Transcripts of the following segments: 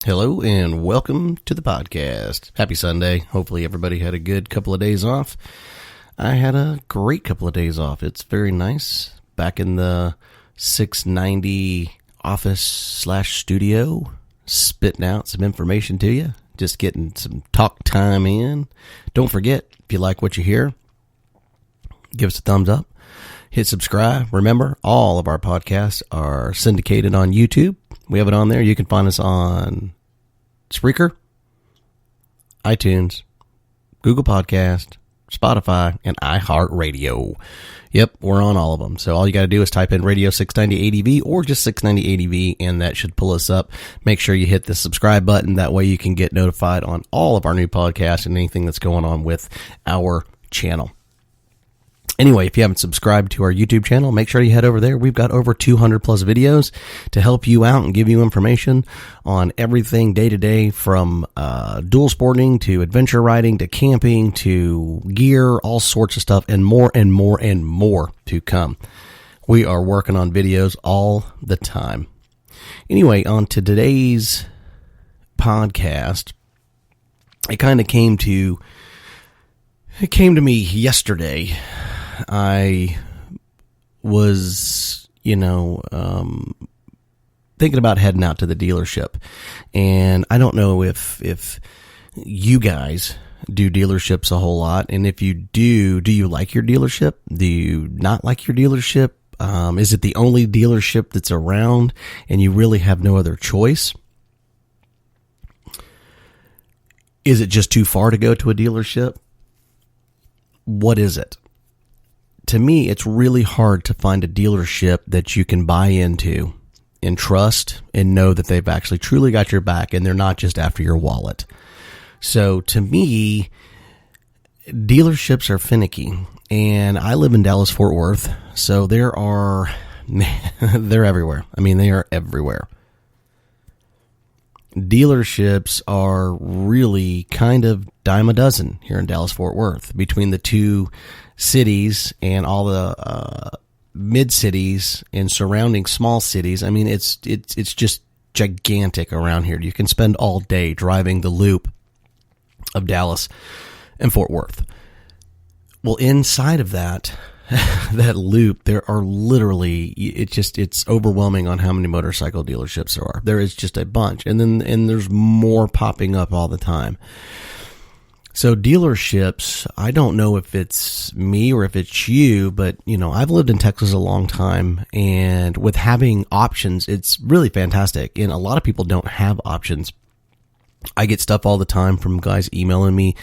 Hello and welcome to the podcast. Happy Sunday. Hopefully everybody had a good couple of days off. I had a great couple of days off. It's very nice. Back in the 690 office/studio, spitting out some information to you. Just getting some talk time in. Don't forget, if you like what you hear, give us a thumbs up. Hit subscribe. Remember, all of our podcasts are syndicated on YouTube. We have it on there. You can find us on Spreaker, iTunes, Google Podcast, Spotify, and iHeart Radio. Yep, we're on all of them. So all you got to do is type in Radio 690 ADV or just 690 ADV, and that should pull us up. Make sure you hit the subscribe button. That way you can get notified on all of our new podcasts and anything that's going on with our channel. Anyway, if you haven't subscribed to our YouTube channel, make sure you head over there. We've got over 200 plus videos to help you out and give you information on everything day to day, from dual sporting to adventure riding to camping to gear, all sorts of stuff, and more and more and more to come. We are working on videos all the time. Anyway, on to today's podcast, it came to me yesterday. I was, thinking about heading out to the dealership, and I don't know if you guys do dealerships a whole lot, and if you do you like your dealership? Do you not like your dealership? Is it the only dealership that's around, and you really have no other choice? Is it just too far to go to a dealership? What is it? To me, it's really hard to find a dealership that you can buy into and trust and know that they've actually truly got your back and they're not just after your wallet. So to me, dealerships are finicky, and I live in Dallas-Fort Worth, so they're everywhere. I mean, they are everywhere. Dealerships are really kind of dime a dozen here in Dallas-Fort Worth, between the two cities and all the mid-cities and surrounding small cities. I mean, it's just gigantic around here. You can spend all day driving the loop of Dallas and Fort Worth. Well, inside of that loop, there are literally, it's overwhelming on how many motorcycle dealerships there are. There is just a bunch. And there's more popping up all the time. So dealerships, I don't know if it's me or if it's you, but I've lived in Texas a long time, and with having options, it's really fantastic. And a lot of people don't have options. I get stuff all the time from guys emailing me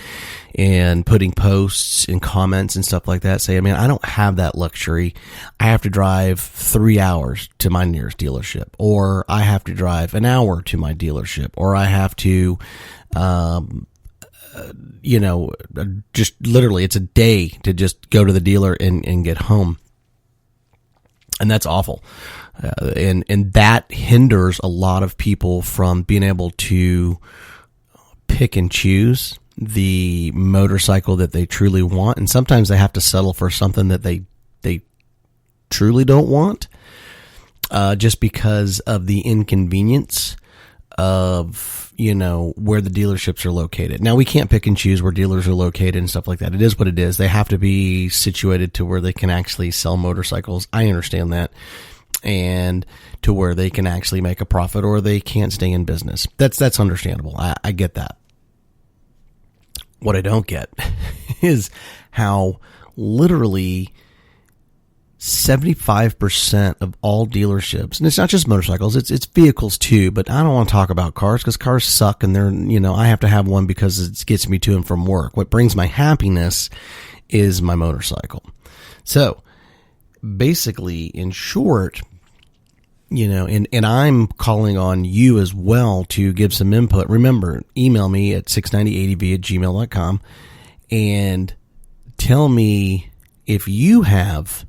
and putting posts and comments and stuff like that saying, man, I don't have that luxury. I have to drive 3 hours to my nearest dealership, or I have to drive an hour to my dealership, or I have to, just literally it's a day to just go to the dealer and get home. And that's awful. And that hinders a lot of people from being able to pick and choose the motorcycle that they truly want. And sometimes they have to settle for something that they truly don't want, just because of the inconvenience of, where the dealerships are located. Now, we can't pick and choose where dealers are located and stuff like that. It is what it is. They have to be situated to where they can actually sell motorcycles. I understand that. And to where they can actually make a profit, or they can't stay in business. That's understandable. I get that. What I don't get is how literally 75% of all dealerships, and it's not just motorcycles, it's vehicles too, but I don't want to talk about cars because cars suck, and they're, I have to have one because it gets me to and from work. What brings my happiness is my motorcycle. So basically, in short, and I'm calling on you as well to give some input. Remember, email me at 690adv@gmail.com and tell me if you have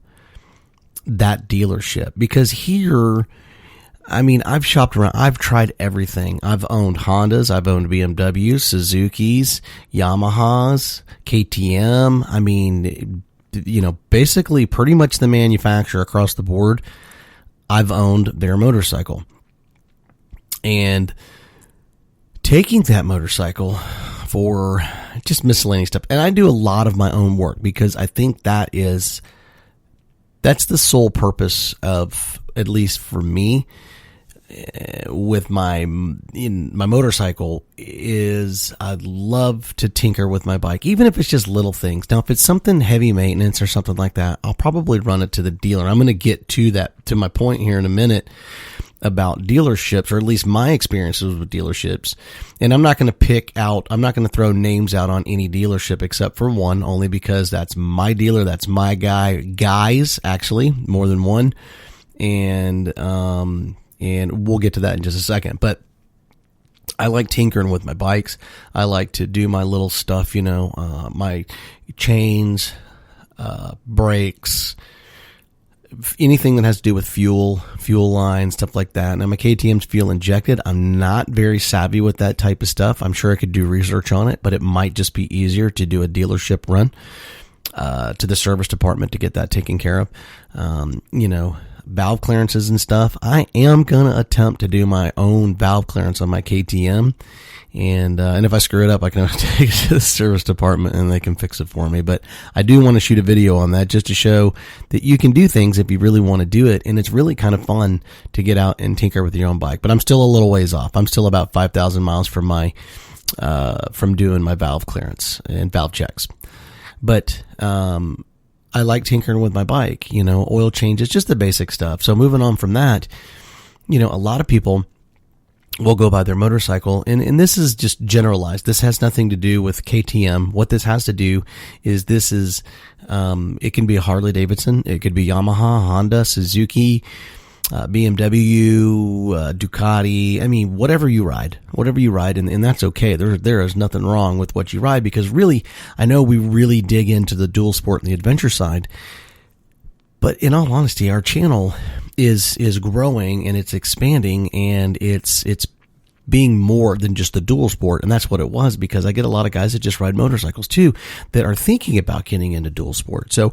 that dealership, because here, I've shopped around. I've tried everything. I've owned Hondas. I've owned BMWs, Suzukis, Yamahas, KTM. Basically pretty much the manufacturer across the board. I've owned their motorcycle. And taking that motorcycle for just miscellaneous stuff. And I do a lot of my own work because I think that's the sole purpose of, at least for me, with my motorcycle, is I love to tinker with my bike, even if it's just little things. Now, if it's something heavy maintenance or something like that, I'll probably run it to the dealer. I'm going to get to my point here in a minute about dealerships, or at least my experiences with dealerships. And I'm not going to throw names out on any dealership except for one, only because that's my dealer. That's my guys, actually, more than one. And we'll get to that in just a second. But I like tinkering with my bikes. I like to do my little stuff, my chains, brakes, anything that has to do with fuel lines, stuff like that. Now, my KTM's fuel injected. I'm not very savvy with that type of stuff. I'm sure I could do research on it, but it might just be easier to do a dealership run to the service department to get that taken care of. Valve clearances and stuff. I am going to attempt to do my own valve clearance on my KTM. And if I screw it up, I can take it to the service department and they can fix it for me. But I do want to shoot a video on that just to show that you can do things if you really want to do it. And it's really kind of fun to get out and tinker with your own bike. But I'm still a little ways off. I'm still about 5,000 miles from from doing my valve clearance and valve checks. But, I like tinkering with my bike, oil changes, just the basic stuff. So moving on from that, a lot of people will go by their motorcycle, and this is just generalized. This has nothing to do with KTM. What this has to do is it can be a Harley Davidson. It could be Yamaha, Honda, Suzuki, BMW, Ducati. I mean, whatever you ride, and that's okay. There is nothing wrong with what you ride, because really, I know we really dig into the dual sport and the adventure side, but in all honesty, our channel is growing and it's expanding, and it's being more than just the dual sport. And that's what it was, because I get a lot of guys that just ride motorcycles too that are thinking about getting into dual sport. So,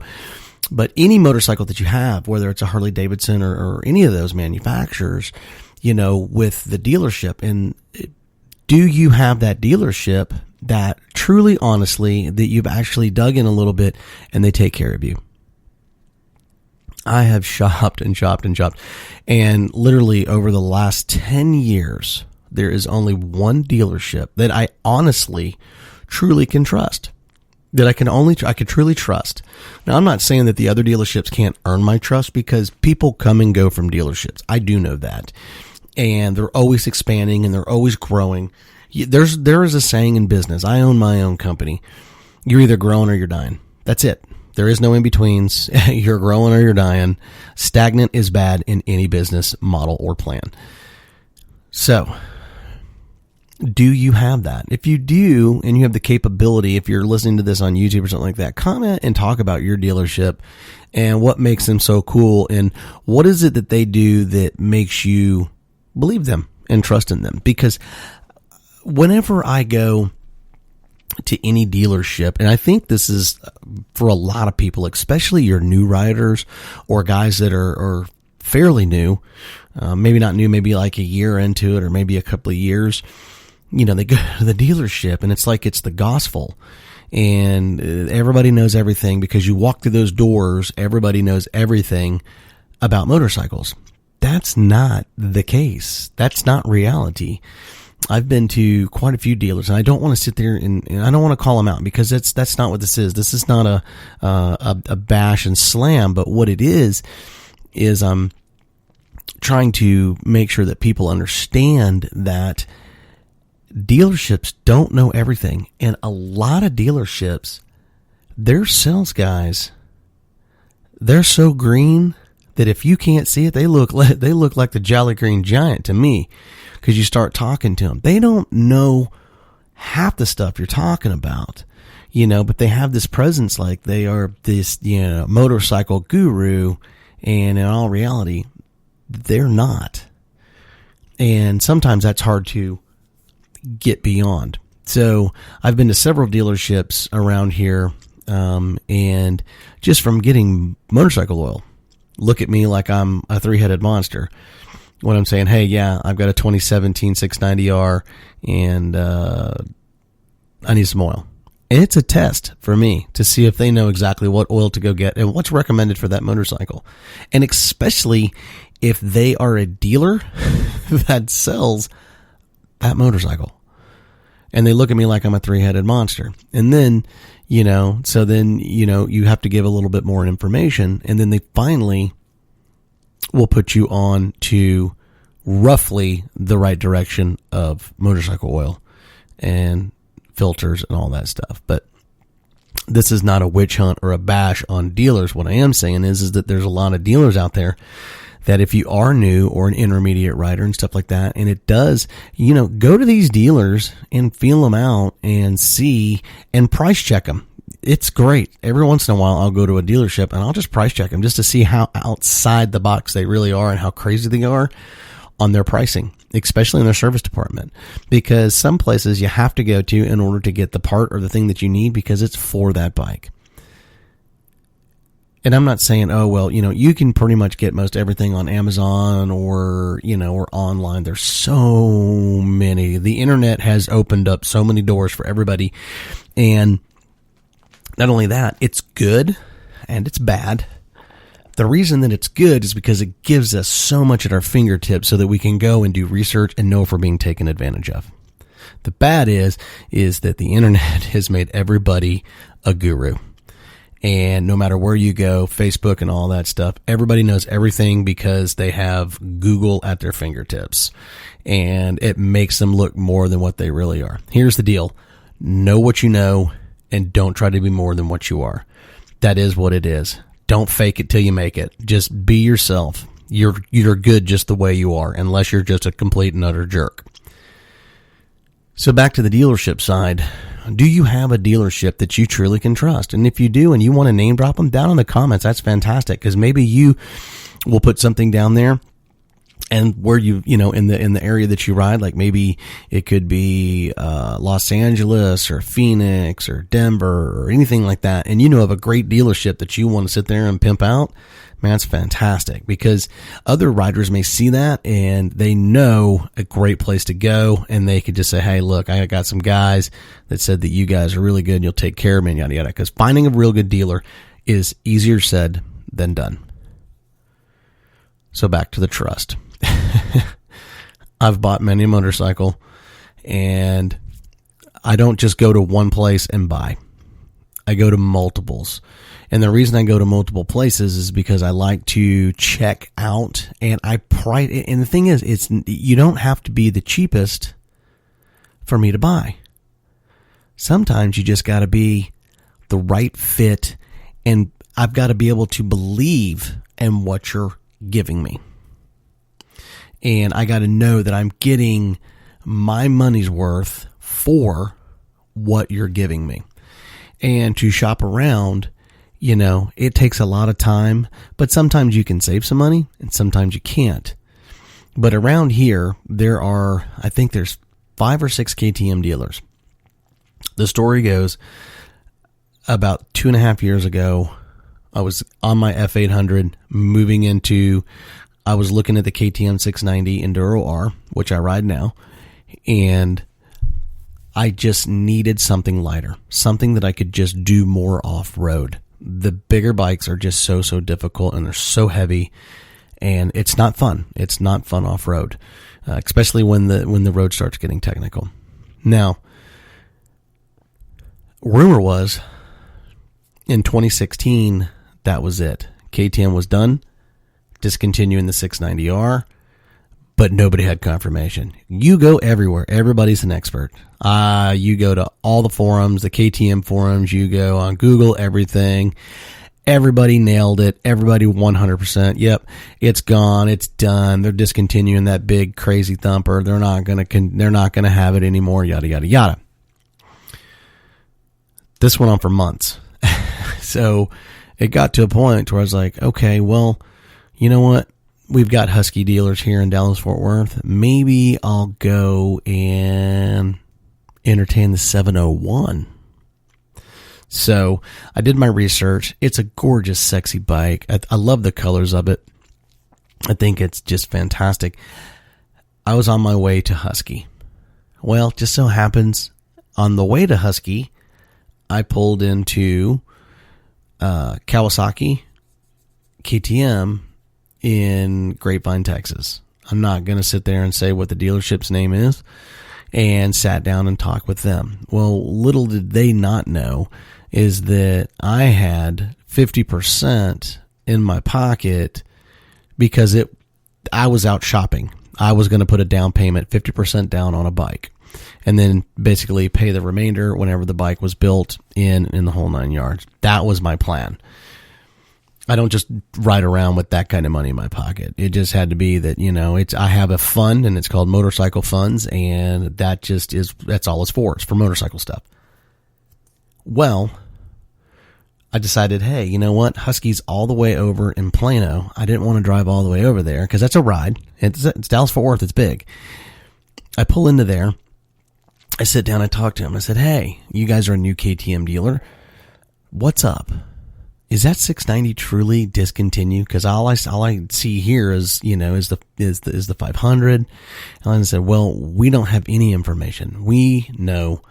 but any motorcycle that you have, whether it's a Harley Davidson or any of those manufacturers, with the dealership, and do you have that dealership that truly, honestly, that you've actually dug in a little bit and they take care of you? I have shopped and shopped and shopped, and literally over the last 10 years, there is only one dealership that I honestly, truly can trust. That I could truly trust. Now, I'm not saying that the other dealerships can't earn my trust, because people come and go from dealerships. I do know that. And they're always expanding and they're always growing. There is a saying in business. I own my own company. You're either growing or you're dying. That's it. There is no in-betweens. You're growing or you're dying. Stagnant is bad in any business model or plan. So, do you have that? If you do, and you have the capability, if you're listening to this on YouTube or something like that, comment and talk about your dealership and what makes them so cool, and what is it that they do that makes you believe them and trust in them. Because whenever I go to any dealership, and I think this is for a lot of people, especially your new riders or guys that are fairly new, maybe not new, maybe like a year into it or maybe a couple of years, they go to the dealership and it's like it's the gospel, and everybody knows everything, because you walk through those doors, everybody knows everything about motorcycles. That's not the case. That's not reality. I've been to quite a few dealers, and I don't want to sit there and I don't want to call them out, because that's not what this is. This is not a bash and slam, but what it is I'm trying to make sure that people understand that dealerships don't know everything. And a lot of dealerships, their sales guys, they're so green that if you can't see it, they look like the Jolly Green Giant to me, because you start talking to them. They don't know half the stuff you're talking about, but they have this presence like they are this, motorcycle guru, and in all reality, they're not. And sometimes that's hard to get beyond. So I've been to several dealerships around here, and just from getting motorcycle oil, look at me like I'm a three-headed monster. when I'm saying, hey, yeah, I've got a 2017 690R and I need some oil. It's a test for me to see if they know exactly what oil to go get and what's recommended for that motorcycle. And especially if they are a dealer that sells that motorcycle. And they look at me like I'm a three-headed monster. And then, you have to give a little bit more information. And then they finally will put you on to roughly the right direction of motorcycle oil and filters and all that stuff. But this is not a witch hunt or a bash on dealers. What I am saying is that there's a lot of dealers out there that if you are new or an intermediate rider and stuff like that, and it does, go to these dealers and feel them out and see and price check them. It's great. Every once in a while, I'll go to a dealership and I'll just price check them just to see how outside the box they really are and how crazy they are on their pricing, especially in their service department, because some places you have to go to in order to get the part or the thing that you need because it's for that bike. And I'm not saying, oh, well, you can pretty much get most everything on Amazon or online. There's so many. The internet has opened up so many doors for everybody. And not only that, it's good and it's bad. The reason that it's good is because it gives us so much at our fingertips so that we can go and do research and know if we're being taken advantage of. The bad is that the internet has made everybody a guru. And no matter where you go, Facebook and all that stuff, everybody knows everything because they have Google at their fingertips. And it makes them look more than what they really are. Here's the deal. Know what you know and don't try to be more than what you are. That is what it is. Don't fake it till you make it. Just be yourself. You're good just the way you are, unless you're just a complete and utter jerk. So back to the dealership side. Do you have a dealership that you truly can trust? And if you do and you want to name drop them down in the comments, that's fantastic, because maybe you will put something down there and where in the area that you ride, like maybe it could be Los Angeles or Phoenix or Denver or anything like that, and of a great dealership that you want to sit there and pimp out, man, that's fantastic, because other riders may see that and they know a great place to go, and they could just say, hey, look, I got some guys that said that you guys are really good and you'll take care of me and yada yada, because finding a real good dealer is easier said than done. So back to the trust. I've bought many a motorcycle, and I don't just go to one place and buy. I go to multiples. And the reason I go to multiple places is because I like to check out, and and the thing is, you don't have to be the cheapest for me to buy. Sometimes you just got to be the right fit, and I've got to be able to believe in what you're giving me. And I got to know that I'm getting my money's worth for what you're giving me. And to shop around, it takes a lot of time, but sometimes you can save some money and sometimes you can't. But around here, I think there's 5 or 6 KTM dealers. The story goes, about 2.5 years ago, I was on my F800 I was looking at the KTM 690 Enduro R, which I ride now, and I just needed something lighter, something that I could just do more off-road. The bigger bikes are just so difficult, and they're so heavy, and it's not fun. It's not fun off-road, especially when the road starts getting technical. Now, rumor was, in 2016, that was it. KTM was done, discontinuing the 690R, but nobody had confirmation. You go everywhere. Everybody's an expert. You go to all the forums, the KTM forums, you go on Google, everything. Everybody nailed it. Everybody 100%. Yep, it's gone. It's done. They're discontinuing that big crazy thumper. They're not gonna have it anymore. Yada yada yada. This went on for months. So it got to a point where I was like, okay, well, you know what? We've got Husky dealers here in Dallas-Fort Worth. Maybe I'll go and entertain the 701. So I did my research. It's a gorgeous, sexy bike. I love the colors of it. I think it's just fantastic. I was on my way to Husky. Well, just so happens on the way to Husky, I pulled into Kawasaki KTM in Grapevine, Texas. I'm not going to sit there and say what the dealership's name is, and sat down and talked with them. Well, little did they not know is that I had 50% in my pocket because I was out shopping. I was going to put a down payment, 50% down on a bike, and then basically pay the remainder whenever the bike was built in the whole 9 yards. That was my plan. I don't just ride around with that kind of money in my pocket. It just had to be that, I have a fund, and it's called Motorcycle Funds, and that's all it's for. It's for motorcycle stuff. Well, I decided, hey, you know what? Husky's all the way over in Plano. I didn't want to drive all the way over there because that's a ride. It's Dallas-Fort Worth. It's big. I pull into there. I sit down. I talk to him. I said, hey, you guys are a new KTM dealer. What's up? Is that 690 truly discontinued? Because all I see here is the 500. And I said, well, we don't have any information. We know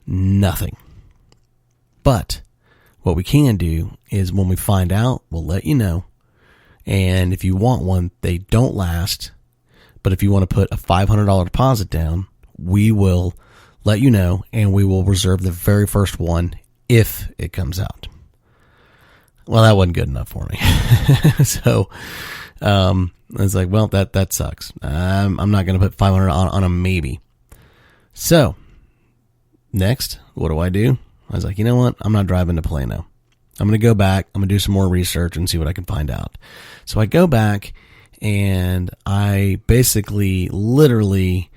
nothing. But what we can do is when we find out, we'll let you know. And if you want one, they don't last. But if you want to put a $500 deposit down, we will let you know, and we will reserve the very first one if it comes out. Well, that wasn't good enough for me. So I was like, well, that sucks. I'm not going to put 500 on a maybe. So next, what do? I was like, you know what? I'm not driving to Plano. I'm going to go back. I'm going to do some more research and see what I can find out. So I go back, and I basically literally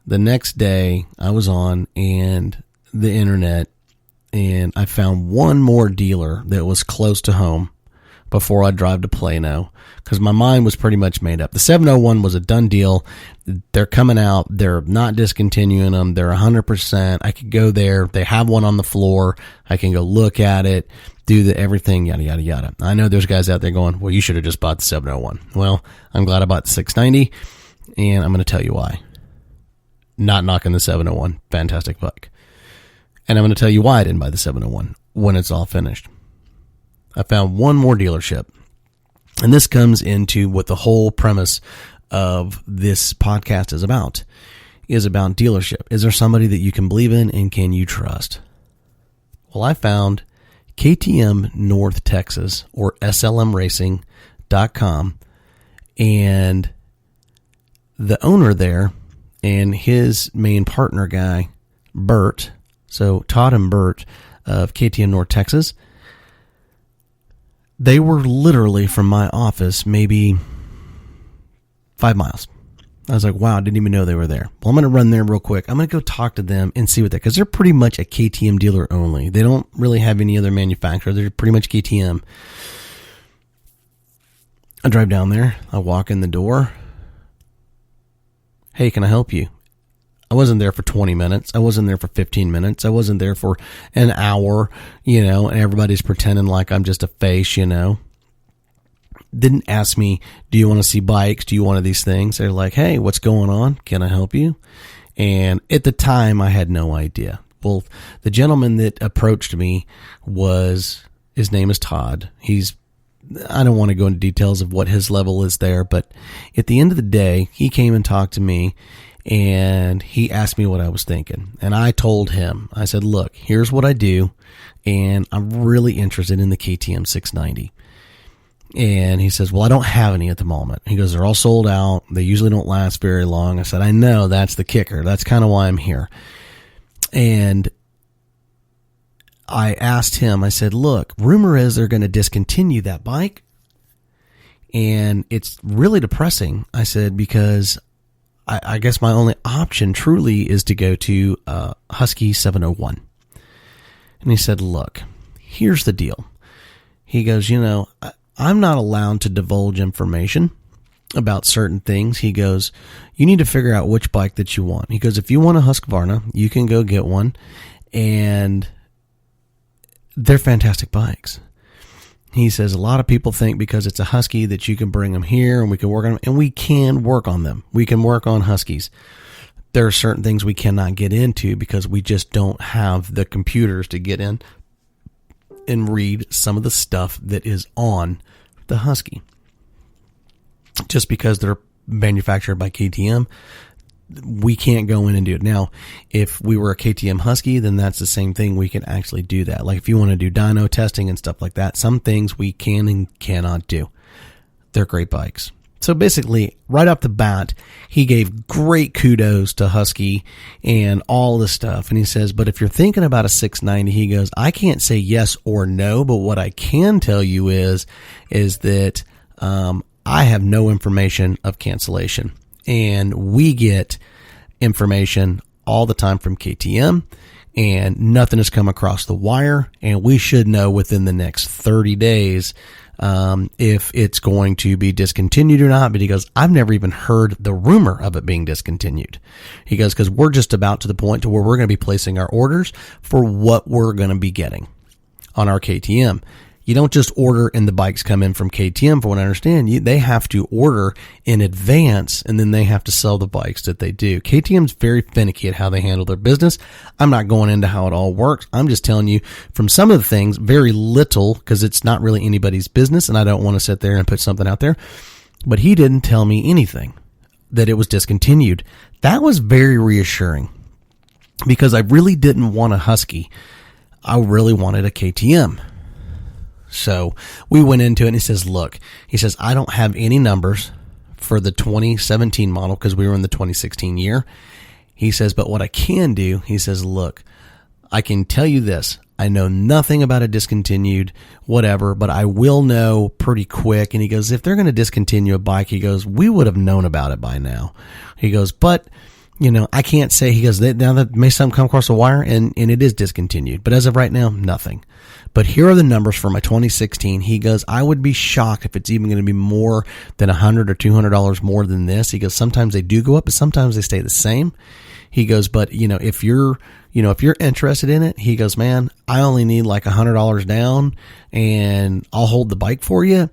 the next day I was on the internet, and I found one more dealer that was close to home before I drive to Plano, because my mind was pretty much made up. The 701 was a done deal. They're coming out. They're not discontinuing them. They're 100%. I could go there. They have one on the floor. I can go look at it, do everything, yada, yada, yada. I know there's guys out there going, well, you should have just bought the 701. Well, I'm glad I bought the 690, and I'm going to tell you why. Not knocking the 701. Fantastic bike. And I'm going to tell you why I didn't buy the 701 when it's all finished. I found one more dealership. And this comes into what the whole premise of this podcast is about dealership. Is there somebody that you can believe in, and can you trust? Well, I found KTM North Texas, or slmracing.com, and the owner there and his main partner guy, Bert. So Todd and Bert of KTM North Texas, they were literally from my office maybe 5 miles. I was like, wow, I didn't even know they were there. Well, I'm going to run there real quick. I'm going to go talk to them and see what because they're pretty much a KTM dealer only. They don't really have any other manufacturer. They're pretty much KTM. I drive down there. I walk in the door. Hey, can I help you? I wasn't there for 20 minutes. I wasn't there for 15 minutes. I wasn't there for an hour, and everybody's pretending like I'm just a face, Didn't ask me, do you want to see bikes? Do you want these things? They're like, hey, what's going on? Can I help you? And at the time, I had no idea. Well, the gentleman that approached me his name is Todd. I don't want to go into details of what his level is there, but at the end of the day, he came and talked to me. And he asked me what I was thinking. And I told him, I said, look, here's what I do. And I'm really interested in the KTM 690. And he says, well, I don't have any at the moment. He goes, they're all sold out. They usually don't last very long. I said, I know, that's the kicker. That's kind of why I'm here. And I asked him, I said, look, rumor is they're going to discontinue that bike. And it's really depressing. I said, because I guess my only option truly is to go to Husky 701. And he said, look, here's the deal. He goes, I'm not allowed to divulge information about certain things. He goes, you need to figure out which bike that you want. He goes, if you want a Husqvarna, you can go get one. And they're fantastic bikes. He says a lot of people think because it's a husky that you can bring them here and we can work on them, and we can work on them. We can work on huskies. There are certain things we cannot get into because we just don't have the computers to get in and read some of the stuff that is on the husky. Just because they're manufactured by KTM, we can't go in and do it. Now, if we were a KTM Husky, then that's the same thing. We can actually do that. Like if you want to do dyno testing and stuff like that, some things we can and cannot do. They're great bikes. So basically, right off the bat, he gave great kudos to Husky and all this stuff. And he says, but if you're thinking about a 690, he goes, I can't say yes or no, but what I can tell you is that I have no information of cancellation. And we get information all the time from KTM, and nothing has come across the wire. And we should know within the next 30 days if it's going to be discontinued or not. But he goes, I've never even heard the rumor of it being discontinued. He goes, because we're just about to the point to where we're going to be placing our orders for what we're going to be getting on our KTM. You don't just order and the bikes come in from KTM, from what I understand. They have to order in advance, and then they have to sell the bikes that they do. KTM's very finicky at how they handle their business. I'm not going into how it all works. I'm just telling you from some of the things, very little, because it's not really anybody's business, and I don't want to sit there and put something out there. But he didn't tell me anything, that it was discontinued. That was very reassuring, because I really didn't want a Husky. I really wanted a KTM. So we went into it, and he says, look, he says, I don't have any numbers for the 2017 model because we were in the 2016 year. He says, but what I can do, he says, look, I can tell you this. I know nothing about a discontinued whatever, but I will know pretty quick. And he goes, if they're going to discontinue a bike, he goes, we would have known about it by now. He goes, but I can't say. He goes, now that may something come across the wire and it is discontinued, but as of right now, nothing. But here are the numbers for my 2016. He goes, I would be shocked if it's even going to be more than $100 or $200 more than this. He goes, sometimes they do go up, but sometimes they stay the same. He goes, but if you're interested in it, he goes, man, I only need like $100 down, and I'll hold the bike for you,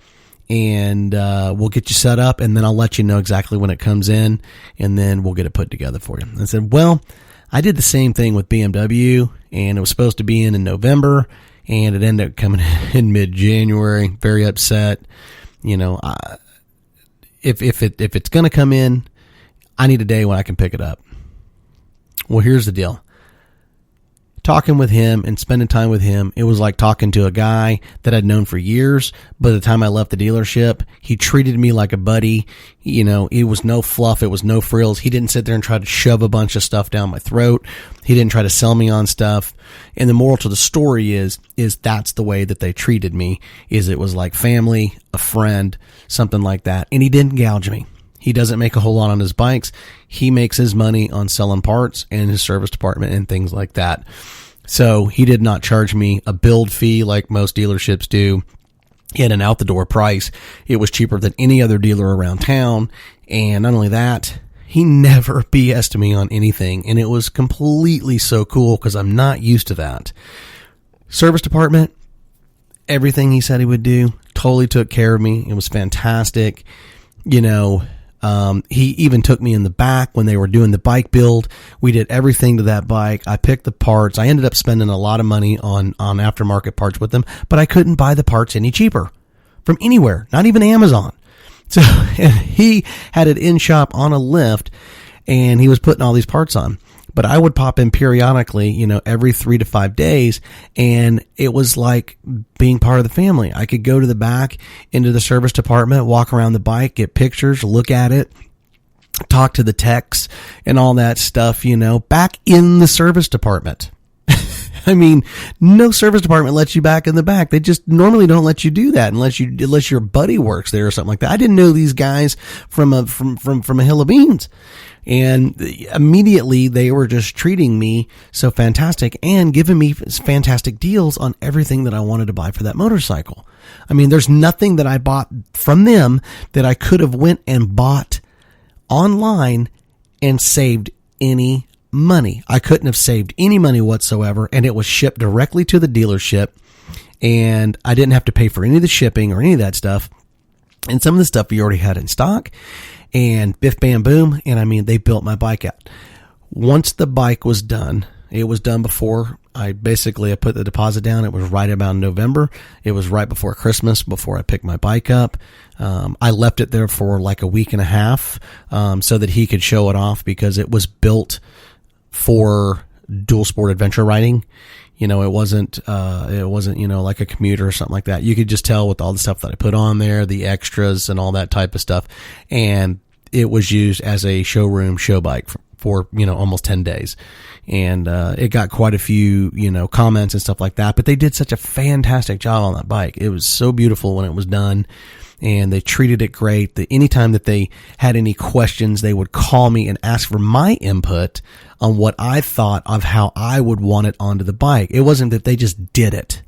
and we'll get you set up, and then I'll let you know exactly when it comes in, and then we'll get it put together for you. I said, well, I did the same thing with BMW, and it was supposed to be in November. And it ended up coming in mid-January. Very upset. If it's going to come in, I need a day when I can pick it up. Well, here's the deal. Talking with him and spending time with him, it was like talking to a guy that I'd known for years. By the time I left the dealership, he treated me like a buddy. It was no fluff. It was no frills. He didn't sit there and try to shove a bunch of stuff down my throat. He didn't try to sell me on stuff. And the moral to the story is that's the way that they treated me, is it was like family, a friend, something like that. And he didn't gouge me. He doesn't make a whole lot on his bikes. He makes his money on selling parts and his service department and things like that. So he did not charge me a build fee like most dealerships do. He had an out-the-door price. It was cheaper than any other dealer around town. And not only that, he never BS'd me on anything. And it was completely so cool because I'm not used to that. Service department, everything he said he would do, totally took care of me. It was fantastic. He even took me in the back when they were doing the bike build. We did everything to that bike. I picked the parts. I ended up spending a lot of money on aftermarket parts with them, but I couldn't buy the parts any cheaper from anywhere, not even Amazon. So he had it in shop on a lift, and he was putting all these parts on. But I would pop in periodically, every 3 to 5 days, and it was like being part of the family. I could go to the back into the service department, walk around the bike, get pictures, look at it, talk to the techs and all that stuff, back in the service department. I mean, no service department lets you back in the back. They just normally don't let you do that unless your buddy works there or something like that. I didn't know these guys from a hill of beans. And immediately they were just treating me so fantastic and giving me fantastic deals on everything that I wanted to buy for that motorcycle. I mean, there's nothing that I bought from them that I could have went and bought online and saved any money. I couldn't have saved any money whatsoever, and it was shipped directly to the dealership. and I didn't have to pay for any of the shipping or any of that stuff. And some of the stuff we already had in stock, and biff, bam, boom. And I mean, they built my bike out. Once the bike was done, it was done before I put the deposit down. It was right about November. It was right before Christmas, before I picked my bike up. I left it there for like a week and a half, so that he could show it off, because it was built for dual sport adventure riding. You know, it wasn't, like a commuter or something like that. You could just tell with all the stuff that I put on there, the extras and all that type of stuff. And it was used as a showroom show bike for almost 10 days. And, it got quite a few, comments and stuff like that, but they did such a fantastic job on that bike. It was so beautiful when it was done, and they treated it great. Anytime that they had any questions, they would call me and ask for my input on what I thought of how I would want it onto the bike. It wasn't that they just did it.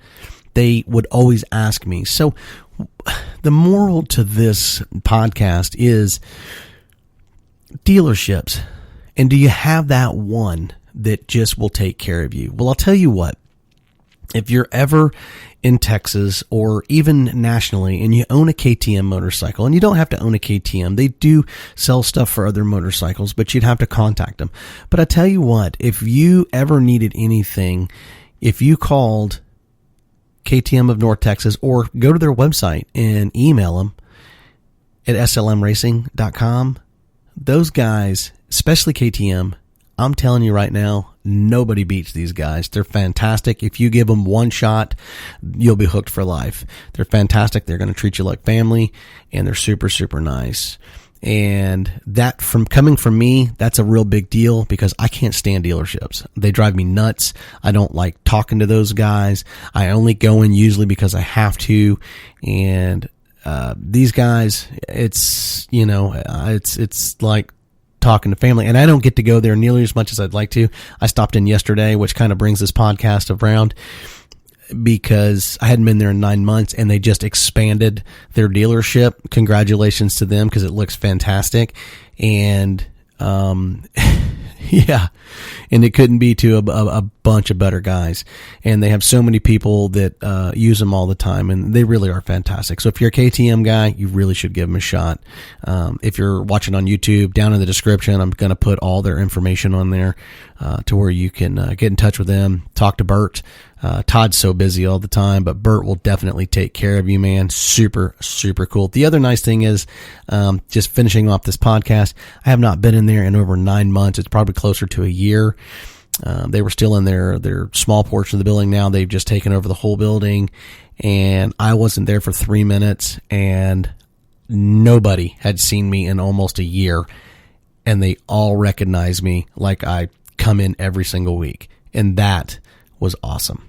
They would always ask me. So the moral to this podcast is dealerships. And do you have that one that just will take care of you? Well, I'll tell you what. If you're ever in Texas or even nationally and you own a KTM motorcycle, and you don't have to own a KTM, they do sell stuff for other motorcycles, but you'd have to contact them. But I tell you what, if you ever needed anything, if you called KTM of North Texas, or go to their website and email them at slmracing.com, those guys, especially KTM, I'm telling you right now, nobody beats these guys. They're fantastic. If you give them one shot, you'll be hooked for life. They're fantastic. They're going to treat you like family, and they're super, super nice. And that, coming from me, that's a real big deal, because I can't stand dealerships. They drive me nuts. I don't like talking to those guys. I only go in usually because I have to. And these guys, it's like talking to family, and I don't get to go there nearly as much as I'd like to. I stopped in yesterday, which kind of brings this podcast around, because I hadn't been there in 9 months, and they just expanded their dealership. Congratulations to them, because it looks fantastic. And yeah, and it couldn't be to a bunch of better guys. And they have so many people that use them all the time, and they really are fantastic. So if you're a KTM guy, you really should give them a shot. If you're watching on YouTube, down in the description, I'm going to put all their information on there to where you can get in touch with them, talk to Bert. Todd's so busy all the time, but Bert will definitely take care of you, man. Super, super cool. The other nice thing is, just finishing off this podcast, I have not been in there in over 9 months. It's probably closer to a year. They were still in their small portion of the building. Now they've just taken over the whole building, and I wasn't there for 3 minutes, and nobody had seen me in almost a year, and they all recognize me like I come in every single week, and that was awesome.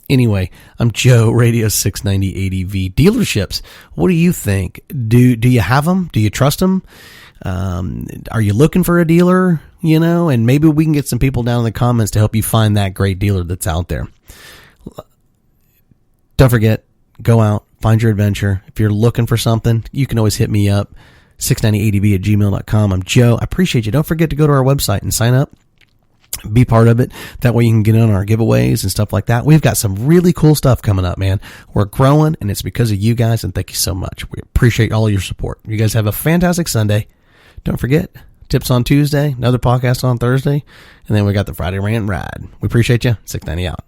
Anyway, I'm Joe, Radio 690 ADV. Dealerships, what do you think? Do you have them? Do you trust them? Are you looking for a dealer? And maybe we can get some people down in the comments to help you find that great dealer that's out there. Don't forget, go out, find your adventure. If you're looking for something, you can always hit me up, 690adb@gmail.com. I'm Joe. I appreciate you. Don't forget to go to our website and sign up. Be part of it. That way you can get on our giveaways and stuff like that. We've got some really cool stuff coming up, man. We're growing, and it's because of you guys, and thank you so much. We appreciate all your support. You guys have a fantastic Sunday. Don't forget, tips on Tuesday, another podcast on Thursday, and then we got the Friday Rant and Ride. We appreciate you. 690 out.